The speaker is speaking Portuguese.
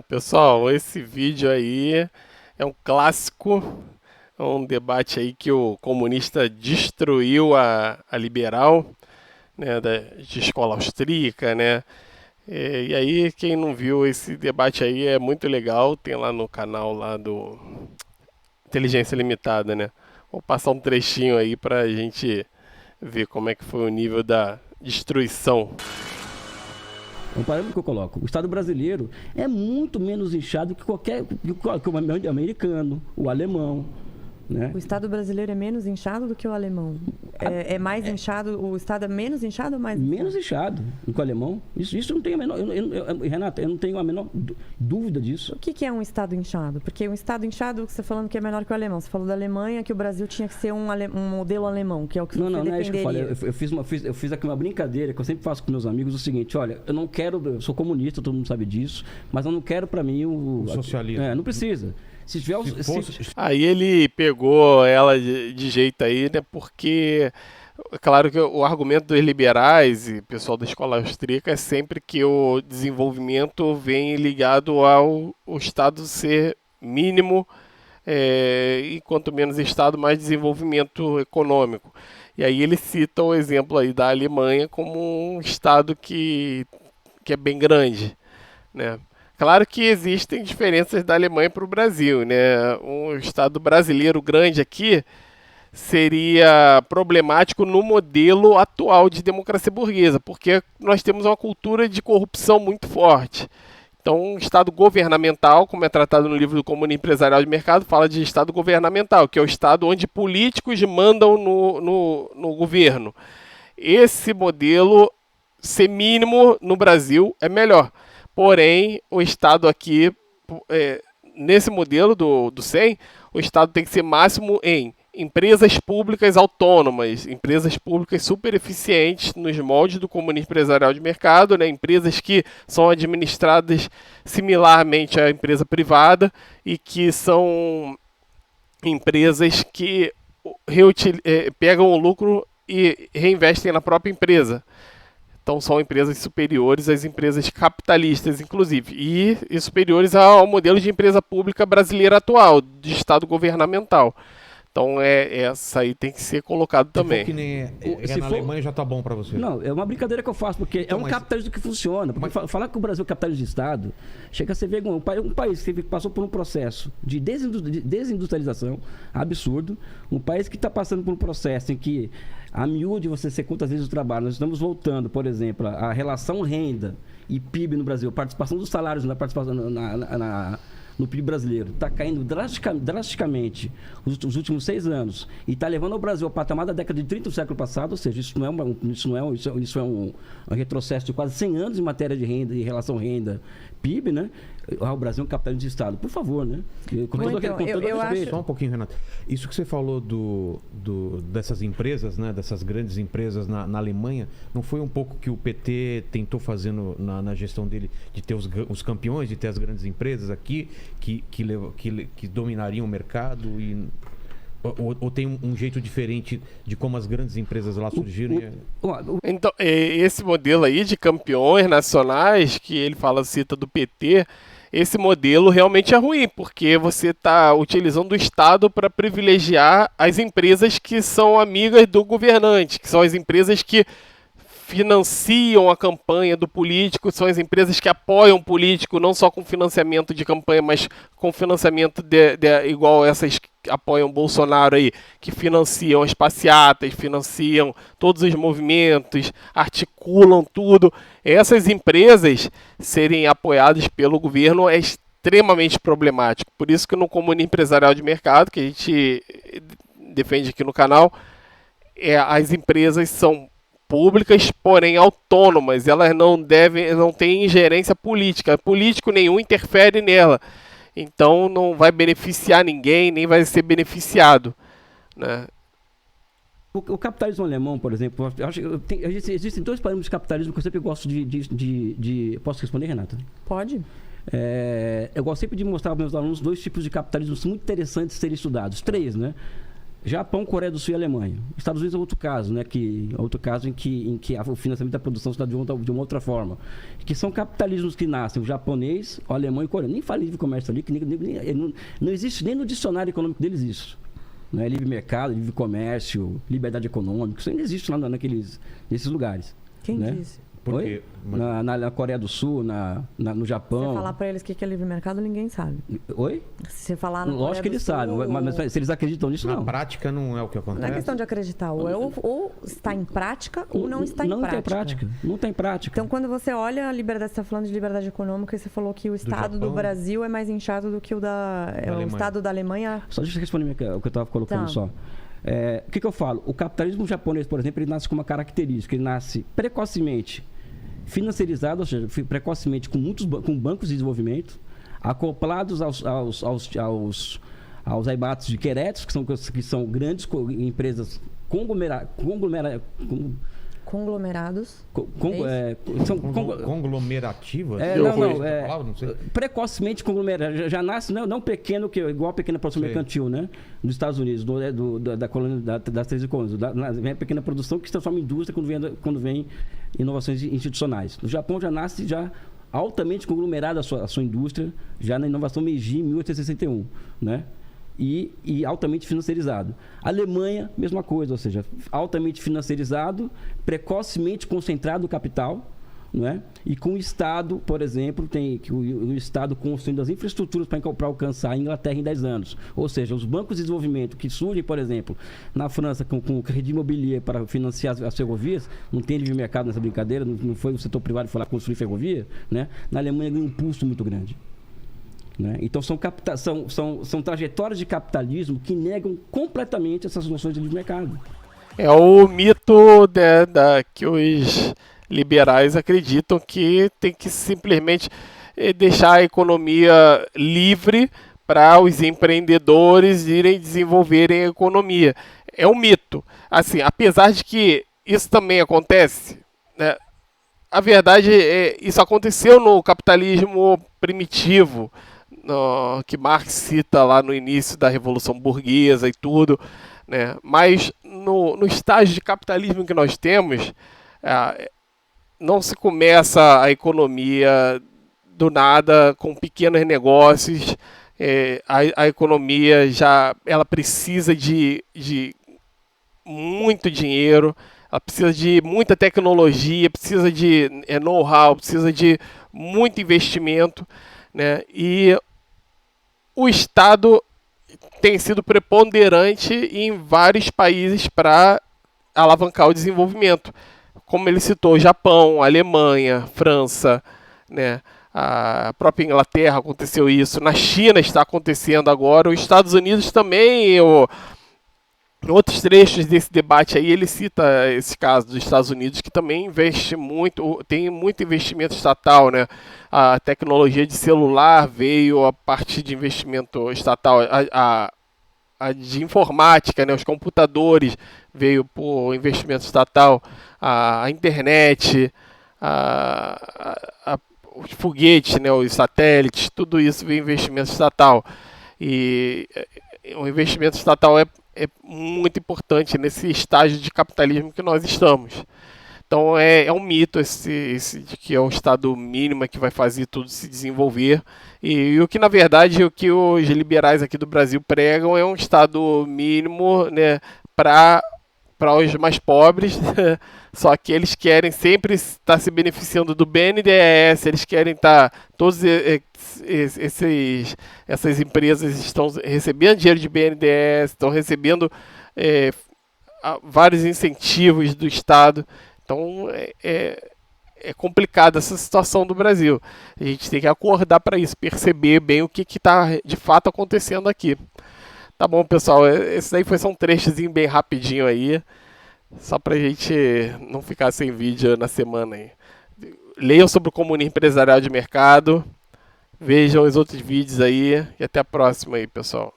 Pessoal, esse vídeo aí é um clássico, é um debate aí que o comunista destruiu a liberal, né, de escola austríaca, né? E aí, quem não viu esse debate aí é muito legal, tem lá no canal lá do Inteligência Limitada, né? Vou passar um trechinho aí pra gente ver como é que foi o nível da destruição. É um parâmetro que eu coloco. O Estado brasileiro é muito menos inchado que que o americano, o alemão, né? O Estado brasileiro é menos inchado do que o alemão? É mais inchado, o Estado é menos inchado ou mais inchado? Menos inchado do que o alemão. Isso não tem a menor... Renata, eu não tenho a menor dúvida disso. O que é um Estado inchado? Porque um Estado inchado, você está falando que é menor que o alemão. Você falou da Alemanha, que o Brasil tinha que ser um modelo alemão, que é o que você defenderia. Não é isso que eu falei. Eu fiz aqui uma brincadeira que eu sempre faço com meus amigos, o seguinte, olha, eu não quero... Eu sou comunista, todo mundo sabe disso, mas eu não quero para mim o socialismo. Não precisa. Se tiver Aí ele pegou ela de jeito aí, né? Porque, claro que o argumento dos liberais e pessoal da escola austríaca é sempre que o desenvolvimento vem ligado ao o Estado ser mínimo, e quanto menos Estado, mais desenvolvimento econômico. E aí ele cita o exemplo aí da Alemanha como um Estado que é bem grande, né? Claro que existem diferenças da Alemanha para o Brasil, né? Um Estado brasileiro grande aqui seria problemático no modelo atual de democracia burguesa, porque nós temos uma cultura de corrupção muito forte. Então, um Estado governamental, como é tratado no livro do Comune Empresarial de Mercado, fala de Estado governamental, que é o Estado onde políticos mandam no governo. Esse modelo, ser mínimo no Brasil, é melhor. Porém, o Estado aqui, nesse modelo do SEM, o Estado tem que ser máximo em empresas públicas autônomas, empresas públicas super eficientes nos moldes do comunismo empresarial de mercado, né? Empresas que são administradas similarmente à empresa privada e que são empresas que pegam o lucro e reinvestem na própria empresa. Então são empresas superiores às empresas capitalistas, inclusive, e superiores ao modelo de empresa pública brasileira atual, de Estado governamental. Então essa aí tem que ser colocado também. Que nem na Alemanha já tá bom para você. Não, é uma brincadeira que eu faço, porque então, é um capitalismo que funciona. Porque falar que o Brasil é capitalismo de Estado, chega a ser vergonha. Um país que passou por um processo de desindustrialização absurdo, um país que está passando por um processo em que, a miúde você ser quantas vezes o trabalho, nós estamos voltando, por exemplo, a relação renda e PIB no Brasil, participação dos salários na participação no PIB brasileiro está caindo drasticamente os últimos 6 anos e está levando o Brasil ao patamar da década de 30 do século passado, ou seja, isso é um retrocesso de quase 100 anos em matéria de renda e relação renda-PIB, né? O Brasil é um capitalismo de Estado, por favor, né? Eu acho... Só um pouquinho, Renato. Isso que você falou dessas empresas, né? Dessas grandes empresas na Alemanha, não foi um pouco que o PT tentou fazer na gestão dele, de ter os campeões, de ter as grandes empresas aqui que dominariam o mercado ou tem um jeito diferente de como as grandes empresas lá surgiram? Então, esse modelo aí de campeões nacionais que ele cita do PT, esse modelo realmente é ruim, porque você está utilizando o Estado para privilegiar as empresas que são amigas do governante, que são as empresas que financiam a campanha do político, são as empresas que apoiam o político, não só com financiamento de campanha, mas com financiamento igual essas que apoiam o Bolsonaro aí, que financiam as passeatas, financiam todos os movimentos, articulam tudo. Essas empresas serem apoiadas pelo governo é extremamente problemático. Por isso que no Comune Empresarial de Mercado, que a gente defende aqui no canal, as empresas são públicas, porém autônomas. Elas não têm ingerência política. Político nenhum interfere nela. Então não vai beneficiar ninguém, nem vai ser beneficiado, né? O capitalismo alemão, por exemplo, existem 2 parâmetros de capitalismo que eu sempre gosto de... Posso responder, Renata? Pode. Eu gosto sempre de mostrar aos meus alunos 2 tipos de capitalismo muito interessantes de serem estudados. 3, né? Japão, Coreia do Sul e Alemanha. Estados Unidos é outro caso, né? Outro caso em que o financiamento da produção se dá de uma outra forma. Que são capitalismos que nascem, o japonês, o alemão e o coreano. Nem fala livre comércio ali, que não existe nem no dicionário econômico deles isso. Né? Livre mercado, livre comércio, liberdade econômica, isso ainda existe lá nesses lugares. Quem né? disse? Por quê? Na Coreia do Sul, no Japão. Se você falar pra eles o que é livre mercado, ninguém sabe. Oi? Se você falar na Lógico que eles sabem, mas se eles acreditam nisso, Na não. prática não é o que acontece. Não é questão de acreditar. Ou está em prática ou não está em prática. Não tem prática. Não tem prática. Então, quando você olha a liberdade, você está falando de liberdade econômica e você falou que o Estado do Brasil é mais inchado do que o Estado da Alemanha. Só deixa eu responder o que eu estava colocando só. O que eu falo? O capitalismo japonês, por exemplo, ele nasce com uma característica. Ele nasce precocemente financiarizado, ou seja, precocemente com bancos de desenvolvimento, acoplados aos aibatos de Queretos, que são grandes empresas Conglomerados. Conglomerativas? Não sei. Precocemente conglomerado. Já nasce não pequeno, igual a pequena produção mercantil, né? Nos Estados Unidos, da colônia, das 13 colônias. Vem a pequena produção que se transforma em indústria quando vem inovações institucionais. No Japão já nasce altamente conglomerada a sua indústria, já na inovação Meiji, em 1861, né? E altamente financiarizado. A Alemanha, mesma coisa, ou seja, altamente financiarizado, precocemente concentrado o capital, não é? E com o Estado, por exemplo, o Estado construindo as infraestruturas para alcançar a Inglaterra em 10 anos. Ou seja, os bancos de desenvolvimento que surgem, por exemplo, na França com o crédito imobiliário para financiar as ferrovias, não tem livre mercado nessa brincadeira, não foi o setor privado que foi lá construir ferrovia, né? Na Alemanha ganha um impulso muito grande. Né? Então são trajetórias de capitalismo que negam completamente essas noções de livre mercado. É o mito que os liberais acreditam que tem que simplesmente deixar a economia livre para os empreendedores irem desenvolverem a economia. É um mito. Assim, apesar de que isso também acontece, né? A verdade isso aconteceu no capitalismo primitivo, que Marx cita lá no início da Revolução Burguesa e tudo, né? Mas no estágio de capitalismo que nós temos, não se começa a economia do nada com pequenos negócios. A economia ela precisa de muito dinheiro, ela precisa de muita tecnologia, precisa de know-how, precisa de muito investimento, né? E o Estado tem sido preponderante em vários países para alavancar o desenvolvimento. Como ele citou, Japão, Alemanha, França, né? A própria Inglaterra aconteceu isso. Na China está acontecendo agora. Os Estados Unidos também, em outros trechos desse debate aí, ele cita esse caso dos Estados Unidos, que também investe muito, tem muito investimento estatal, né? A tecnologia de celular veio a partir de investimento estatal, a de informática, né? Os computadores veio por investimento estatal, a internet, os foguetes, né? Os satélites, tudo isso veio investimento estatal. E o investimento estatal é muito importante nesse estágio de capitalismo que nós estamos. Então é um mito esse de que é o Estado mínimo que vai fazer tudo se desenvolver. E o que, na verdade, o que os liberais aqui do Brasil pregam é um Estado mínimo, né, para os mais pobres, só que eles querem sempre estar se beneficiando do BNDES, eles querem estar, essas empresas estão recebendo dinheiro de BNDES, estão recebendo vários incentivos do Estado. Então é complicada essa situação do Brasil. A gente tem que acordar para isso, perceber bem o que está de fato acontecendo aqui. Tá bom, pessoal, esse daí foi só um trechozinho bem rapidinho aí, só pra gente não ficar sem vídeo na semana aí. Leiam sobre o comunismo empresarial de mercado, vejam os outros vídeos aí e até a próxima aí, pessoal.